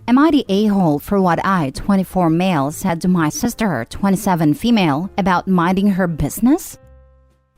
Am I the a-hole for what I, 24 male, said to my sister, 27 female, about minding her business?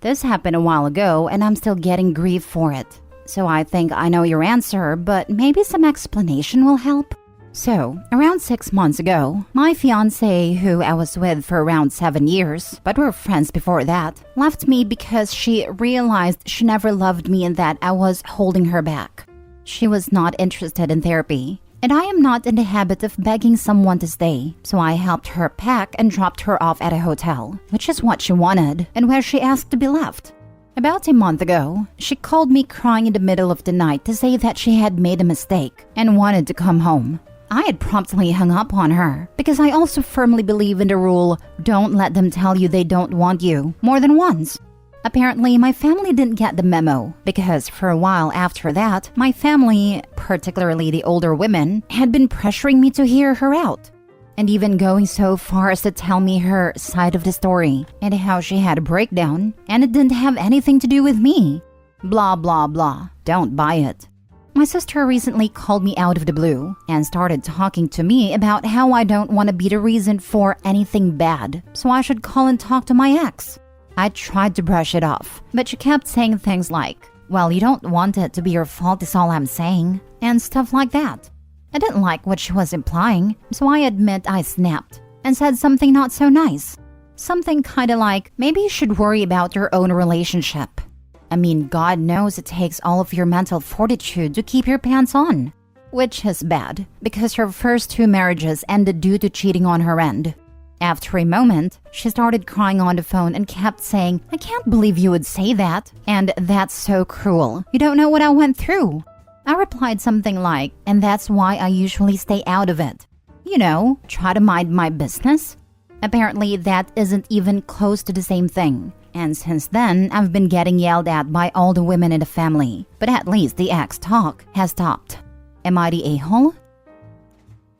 This happened a while ago and I'm still getting grief for it. So I think I know your answer, but maybe some explanation will help. So, around 6 months ago, my fiancée, who I was with for around 7 years, but were friends before that, left me because she realized she never loved me and that I was holding her back. She was not interested in therapy. And I am not in the habit of begging someone to stay, so I helped her pack and dropped her off at a hotel, which is what she wanted and where she asked to be left. About a month ago, she called me crying in the middle of the night to say that she had made a mistake and wanted to come home. I had promptly hung up on her because I also firmly believe in the rule, don't let them tell you they don't want you more than once. Apparently, my family didn't get the memo because for a while after that, my family, particularly the older women, had been pressuring me to hear her out. And even going so far as to tell me her side of the story and how she had a breakdown and it didn't have anything to do with me. Blah, blah, blah. Don't buy it. My sister recently called me out of the blue and started talking to me about how I don't want to be the reason for anything bad, so I should call and talk to my ex. I tried to brush it off, but she kept saying things like, well, you don't want it to be your fault is all I'm saying, and stuff like that. I didn't like what she was implying, so I admit I snapped and said something not so nice. Something kinda like, maybe you should worry about your own relationship. I mean, God knows it takes all of your mental fortitude to keep your pants on. Which is bad, because her first 2 marriages ended due to cheating on her end. After a moment, she started crying on the phone and kept saying, I can't believe you would say that, and that's so cruel. You don't know what I went through. I replied something like, and that's why I usually stay out of it. You know, try to mind my business. Apparently, that isn't even close to the same thing. And since then, I've been getting yelled at by all the women in the family. But at least the ex talk has stopped. Am I the a-hole?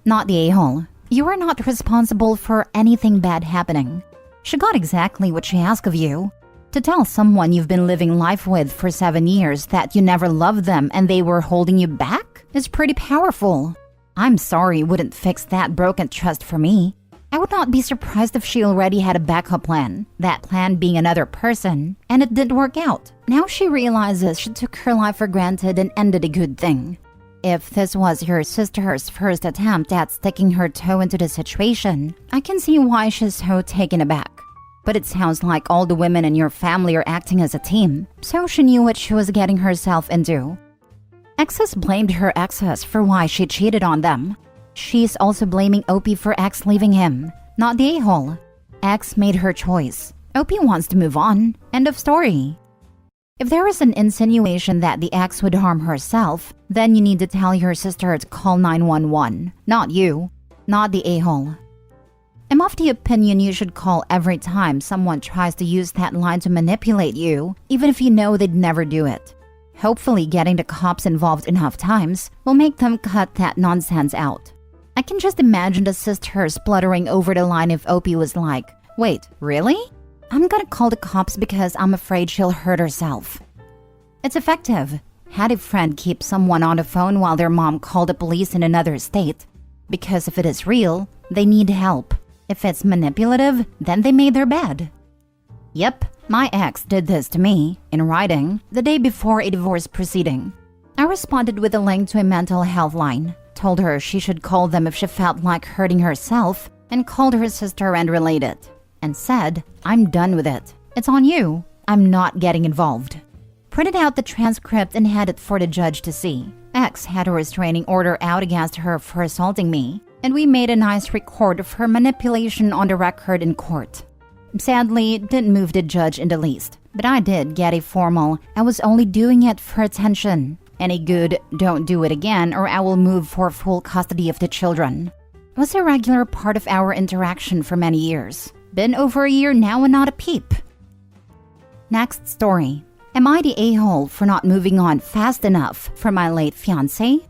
Not the a-hole. You are not responsible for anything bad happening. She got exactly what she asked of you. To tell someone you've been living life with for 7 years that you never loved them and they were holding you back is pretty powerful. I'm sorry you wouldn't fix that broken trust for me. I would not be surprised if she already had a backup plan, that plan being another person, and it didn't work out. Now she realizes she took her life for granted and ended a good thing. If this was your sister's first attempt at sticking her toe into the situation, I can see why she's so taken aback. But it sounds like all the women in your family are acting as a team, so she knew what she was getting herself into. Exes blamed her exes for why she cheated on them. She's also blaming Opie for ex leaving him, not the a-hole. Ex made her choice. Opie wants to move on. End of story. If there is an insinuation that the ex would harm herself, then you need to tell your sister to call 911, not you, not the a-hole. I'm of the opinion you should call every time someone tries to use that line to manipulate you, even if you know they'd never do it. Hopefully getting the cops involved enough times will make them cut that nonsense out. I can just imagine the sister spluttering over the line if Opie was like, wait, really? I'm gonna call the cops because I'm afraid she'll hurt herself. It's effective. Had a friend keep someone on the phone while their mom called the police in another state. Because if it is real, they need help. If it's manipulative, then they made their bed. Yep, my ex did this to me, in writing, the day before a divorce proceeding. I responded with a link to a mental health line, told her she should call them if she felt like hurting herself, and called her sister and related, and said, I'm done with it. It's on you. I'm not getting involved. Printed out the transcript and had it for the judge to see. Ex had a restraining order out against her for assaulting me, and we made a nice record of her manipulation on the record in court. Sadly, it didn't move the judge in the least, but I did get a formal, I was only doing it for attention, and a good, don't do it again or I will move for full custody of the children. It was a regular part of our interaction for many years. Been over a year now and not a peep. Next story. Am I the a-hole for not moving on fast enough for my late fiancé?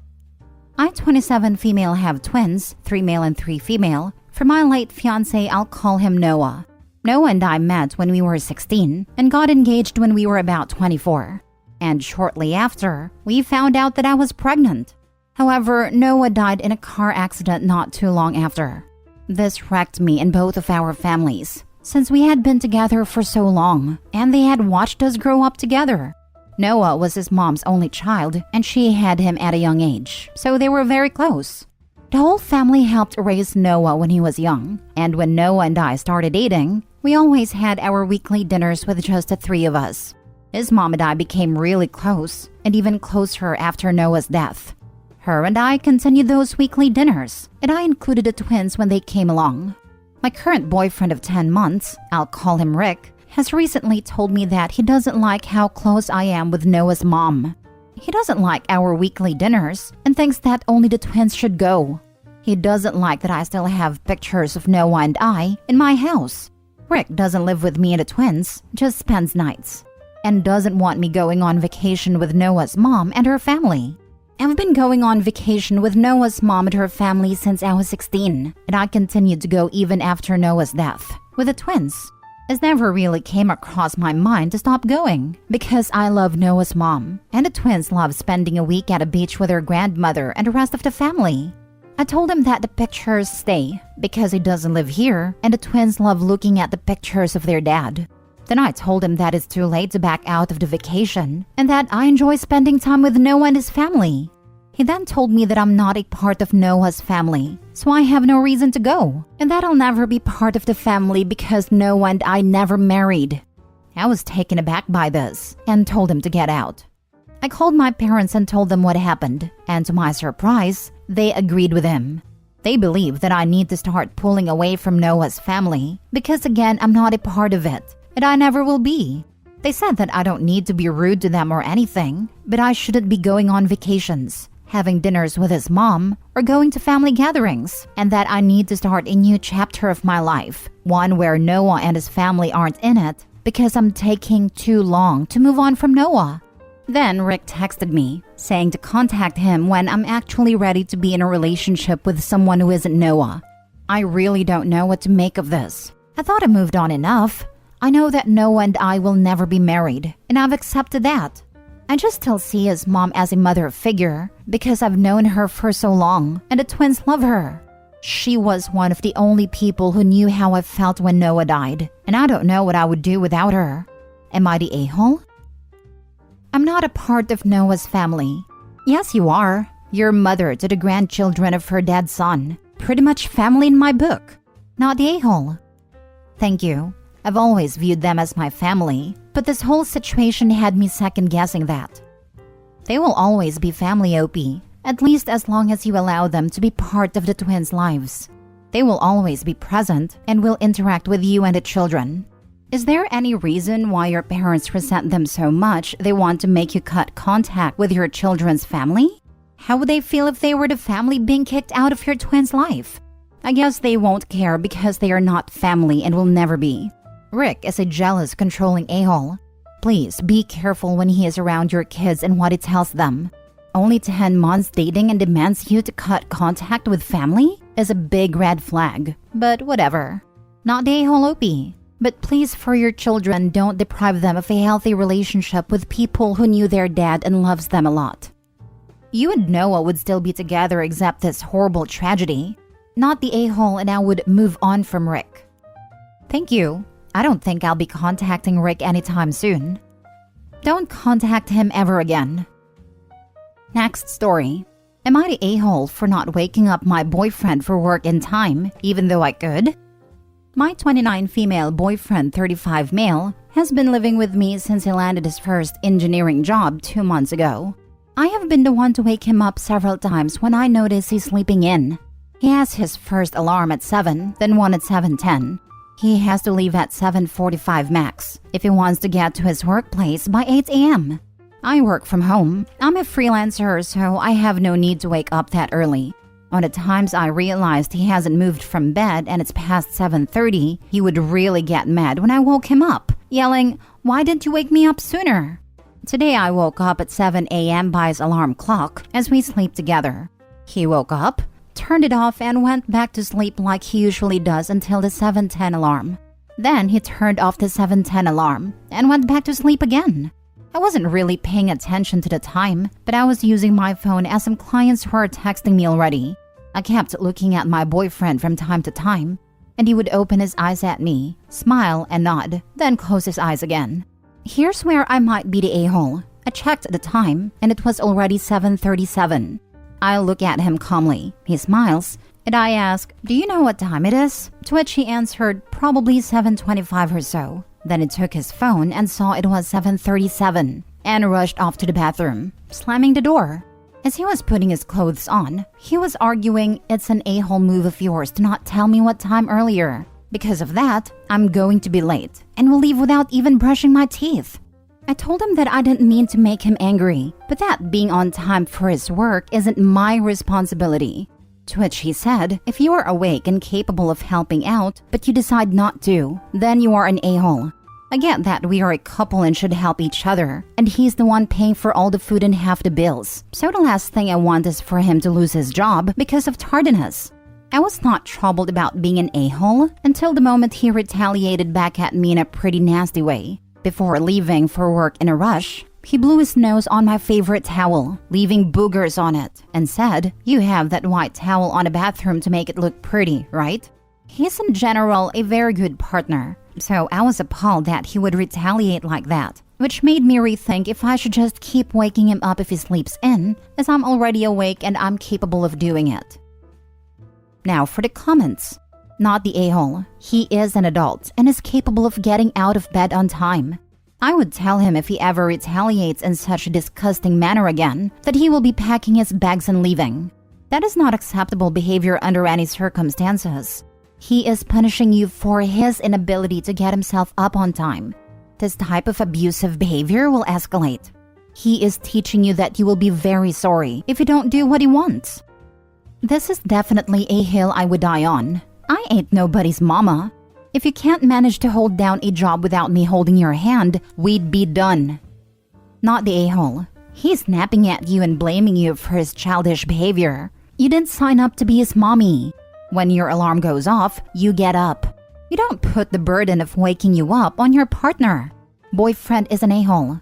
I, 27 female, have twins, 3 male and 3 female. For my late fiancé, I'll call him Noah. Noah and I met when we were 16 and got engaged when we were about 24. and shortly after, we found out that I was pregnant. However, Noah died in a car accident not too long after. This wrecked me and both of our families, since we had been together for so long, and they had watched us grow up together. Noah was his mom's only child, and she had him at a young age, so they were very close. The whole family helped raise Noah when he was young, and when Noah and I started dating, we always had our weekly dinners with just the three of us. His mom and I became really close, and even closer after Noah's death. Her and I continued those weekly dinners, and I included the twins when they came along. My current boyfriend of 10 months, I'll call him Rick, has recently told me that he doesn't like how close I am with Noah's mom. He doesn't like our weekly dinners and thinks that only the twins should go. He doesn't like that I still have pictures of Noah and I in my house. Rick doesn't live with me and the twins, just spends nights, and doesn't want me going on vacation with Noah's mom and her family. I've been going on vacation with Noah's mom and her family since I was 16, and I continued to go even after Noah's death, with the twins. It never really came across my mind to stop going, because I love Noah's mom, and the twins love spending a week at a beach with her grandmother and the rest of the family. I told him that the pictures stay, because he doesn't live here, and the twins love looking at the pictures of their dad. Then I told him that it's too late to back out of the vacation, and that I enjoy spending time with Noah and his family. He then told me that I'm not a part of Noah's family, so I have no reason to go, and that I'll never be part of the family because Noah and I never married. I was taken aback by this, and told him to get out. I called my parents and told them what happened, and to my surprise, they agreed with him. They believe that I need to start pulling away from Noah's family, because again, I'm not a part of it, and I never will be. They said that I don't need to be rude to them or anything, but I shouldn't be going on vacations, having dinners with his mom, or going to family gatherings, and that I need to start a new chapter of my life, one where Noah and his family aren't in it, because I'm taking too long to move on from Noah. Then Rick texted me, saying to contact him when I'm actually ready to be in a relationship with someone who isn't Noah. I really don't know what to make of this. I thought I moved on enough. I know that Noah and I will never be married, and I've accepted that. I just still see his mom as a mother figure because I've known her for so long, and the twins love her. She was one of the only people who knew how I felt when Noah died, and I don't know what I would do without her. Am I the a-hole? I'm not a part of Noah's family. Yes, you are. You're mother to the grandchildren of her dead son. Pretty much family in my book. Not the a-hole. Thank you. I've always viewed them as my family, but this whole situation had me second-guessing that. They will always be family, Opie, at least as long as you allow them to be part of the twins' lives. They will always be present and will interact with you and the children. Is there any reason why your parents resent them so much they want to make you cut contact with your children's family? How would they feel if they were the family being kicked out of your twins' life? I guess they won't care because they are not family and will never be. Rick is a jealous, controlling a-hole. Please be careful when he is around your kids and what he tells them. Only 10 months dating and demands you to cut contact with family is a big red flag. But whatever. Not the a-hole, Opie. But please, for your children, don't deprive them of a healthy relationship with people who knew their dad and loves them a lot. You and Noah would still be together except this horrible tragedy. Not the a-hole, and I would move on from Rick. Thank you. I don't think I'll be contacting Rick anytime soon. Don't contact him ever again. Next story. Am I the a-hole for not waking up my boyfriend for work in time, even though I could? My 29 female boyfriend, 35 male, has been living with me since he landed his first engineering job 2 months ago. I have been the one to wake him up several times when I notice he's sleeping in. He has his first alarm at 7, then one at 7:10. He has to leave at 7:45 max if he wants to get to his workplace by 8 a.m. I work from home. I'm a freelancer, so I have no need to wake up that early. On the times I realized he hasn't moved from bed and it's past 7:30, he would really get mad when I woke him up, yelling, "Why didn't you wake me up sooner?" Today I woke up at 7 a.m. by his alarm clock as we sleep together. He woke up, turned it off, and went back to sleep like he usually does until the 7:10 alarm. Then he turned off the 7:10 alarm and went back to sleep again. I wasn't really paying attention to the time, but I was using my phone as some clients were texting me already. I kept looking at my boyfriend from time to time, and he would open his eyes at me, smile and nod, then close his eyes again. Here's where I might be the a-hole. I checked the time, and it was already 7:37. I look at him calmly. He smiles, and I ask, "Do you know what time it is?" To which he answered, "Probably 7:25 or so." Then he took his phone and saw it was 7:37 and rushed off to the bathroom, slamming the door. As he was putting his clothes on, he was arguing, "It's an a-hole move of yours to not tell me what time earlier. Because of that, I'm going to be late and will leave without even brushing my teeth." I told him that I didn't mean to make him angry, but that being on time for his work isn't my responsibility. To which he said, "If you are awake and capable of helping out, but you decide not to, then you are an a-hole. I get that we are a couple and should help each other, and he's the one paying for all the food and half the bills. So the last thing I want is for him to lose his job because of tardiness." I was not troubled about being an a-hole until the moment he retaliated back at me in a pretty nasty way. Before leaving for work in a rush, he blew his nose on my favorite towel, leaving boogers on it, and said, "You have that white towel on the bathroom to make it look pretty, right?" He's in general a very good partner, so I was appalled that he would retaliate like that, which made me rethink if I should just keep waking him up if he sleeps in, as I'm already awake and I'm capable of doing it. Now for the comments. Not the a-hole. He is an adult and is capable of getting out of bed on time. I would tell him if he ever retaliates in such a disgusting manner again, that he will be packing his bags and leaving. That is not acceptable behavior under any circumstances. He is punishing you for his inability to get himself up on time. This type of abusive behavior will escalate. He is teaching you that you will be very sorry if you don't do what he wants. This is definitely a hill I would die on. I ain't nobody's mama. If you can't manage to hold down a job without me holding your hand, we'd be done. Not the a-hole. He's snapping at you and blaming you for his childish behavior. You didn't sign up to be his mommy. When your alarm goes off, you get up. You don't put the burden of waking you up on your partner. Boyfriend is an a-hole.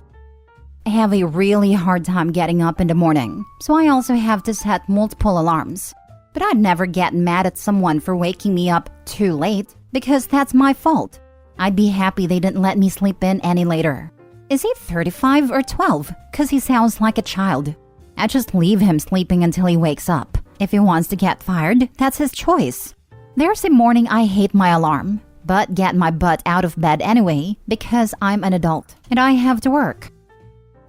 I have a really hard time getting up in the morning, so I also have to set multiple alarms. But I'd never get mad at someone for waking me up too late, because that's my fault. I'd be happy they didn't let me sleep in any later. Is he 35 or 12? Cause he sounds like a child. I just leave him sleeping until he wakes up. If he wants to get fired, that's his choice. There's a morning I hate my alarm, but get my butt out of bed anyway because I'm an adult and I have to work.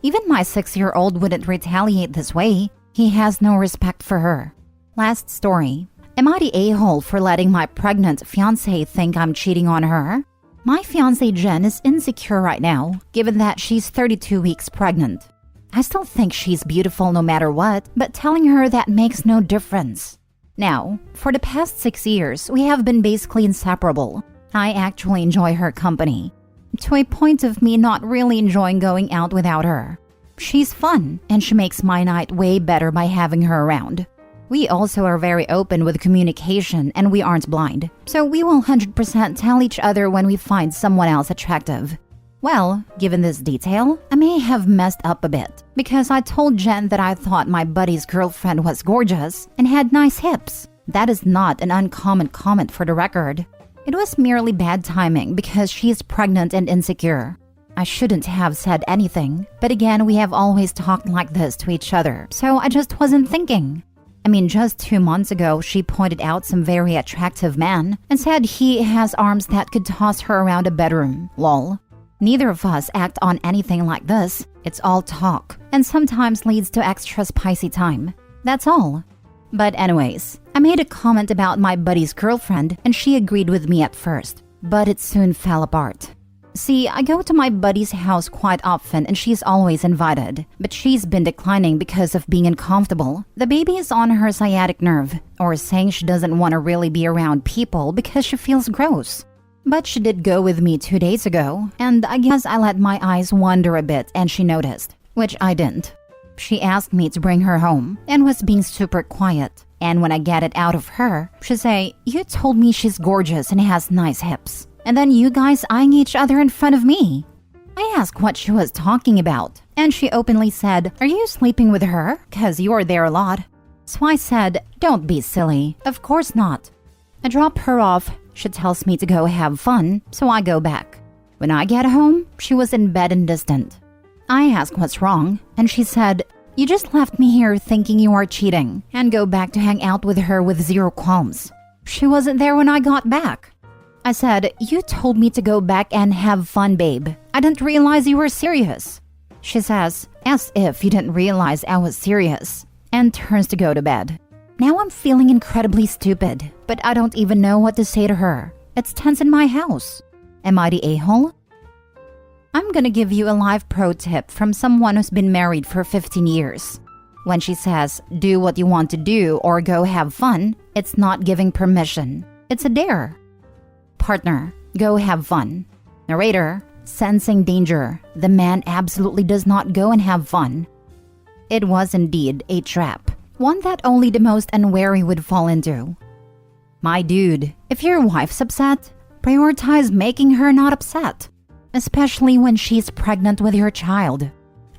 Even my 6-year-old wouldn't retaliate this way. He has no respect for her. Last story. Am I the a-hole for letting my pregnant fiancée think I'm cheating on her? My fiancée Jen is insecure right now, given that she's 32 weeks pregnant. I still think she's beautiful no matter what, but telling her that makes no difference. Now, for the past 6 years, we have been basically inseparable. I actually enjoy her company, to a point of me not really enjoying going out without her. She's fun, and she makes my night way better by having her around. We also are very open with communication and we aren't blind, so we will 100% tell each other when we find someone else attractive. Well, given this detail, I may have messed up a bit, because I told Jen that I thought my buddy's girlfriend was gorgeous and had nice hips. That is not an uncommon comment for the record. It was merely bad timing because she's pregnant and insecure. I shouldn't have said anything, but again, we have always talked like this to each other, so I just wasn't thinking. I mean, just 2 months ago, she pointed out some very attractive man and said he has arms that could toss her around a bedroom. Lol. Neither of us act on anything like this. It's all talk, and sometimes leads to extra spicy time. That's all. But anyways, I made a comment about my buddy's girlfriend and she agreed with me at first, but it soon fell apart. See, I go to my buddy's house quite often and she's always invited, but she's been declining because of being uncomfortable. The baby is on her sciatic nerve, or saying she doesn't want to really be around people because she feels gross. But she did go with me 2 days ago, and I guess I let my eyes wander a bit and she noticed, which I didn't. She asked me to bring her home and was being super quiet. And when I get it out of her, she say, "You told me she's gorgeous and has nice hips. And then you guys eyeing each other in front of me." I asked what she was talking about, and she openly said, "Are you sleeping with her? 'Cause you're there a lot." So I said, "Don't be silly. Of course not." I drop her off. She tells me to go have fun, so I go back. When I get home, she was in bed and distant. I ask what's wrong, and she said, "You just left me here thinking you are cheating, and go back to hang out with her with zero qualms. She wasn't there when I got back." I said, "You told me to go back and have fun, babe. I didn't realize you were serious." She says, "As if you didn't realize I was serious," and turns to go to bed. Now I'm feeling incredibly stupid, but I don't even know what to say to her. It's tense in my house. Am I the a-hole? I'm gonna give you a life pro tip from someone who's been married for 15 years. When she says, "Do what you want to do or go have fun," it's not giving permission. It's a dare. Partner, go have fun. Narrator, sensing danger. The man absolutely does not go and have fun. It was indeed a trap, one that only the most unwary would fall into. My dude, if your wife's upset, prioritize making her not upset, especially when she's pregnant with your child.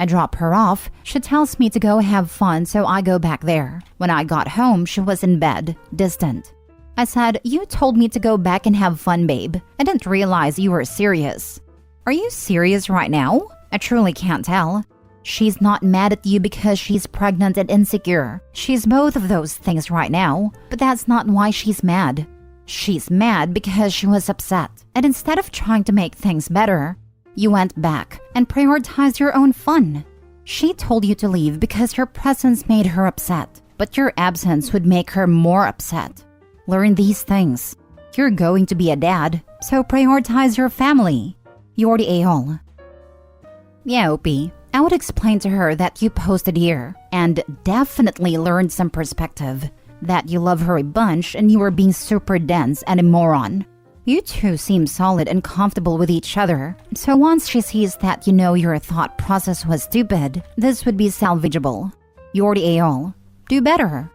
I drop her off. She tells me to go have fun, so I go back there. When I got home, she was in bed, distant. I said, "You told me to go back and have fun, babe. I didn't realize you were serious." Are you serious right now? I truly can't tell. She's not mad at you because she's pregnant and insecure. She's both of those things right now, but that's not why she's mad. She's mad because she was upset. And instead of trying to make things better, you went back and prioritized your own fun. She told you to leave because your presence made her upset, but your absence would make her more upset. Learn these things. You're going to be a dad, so prioritize your family. You're the a-hole. Yeah, Opie. I would explain to her that you posted here and definitely learned some perspective, that you love her a bunch and you were being super dense and a moron. You two seem solid and comfortable with each other, so once she sees that you know your thought process was stupid, this would be salvageable. You're the a-hole. Do better.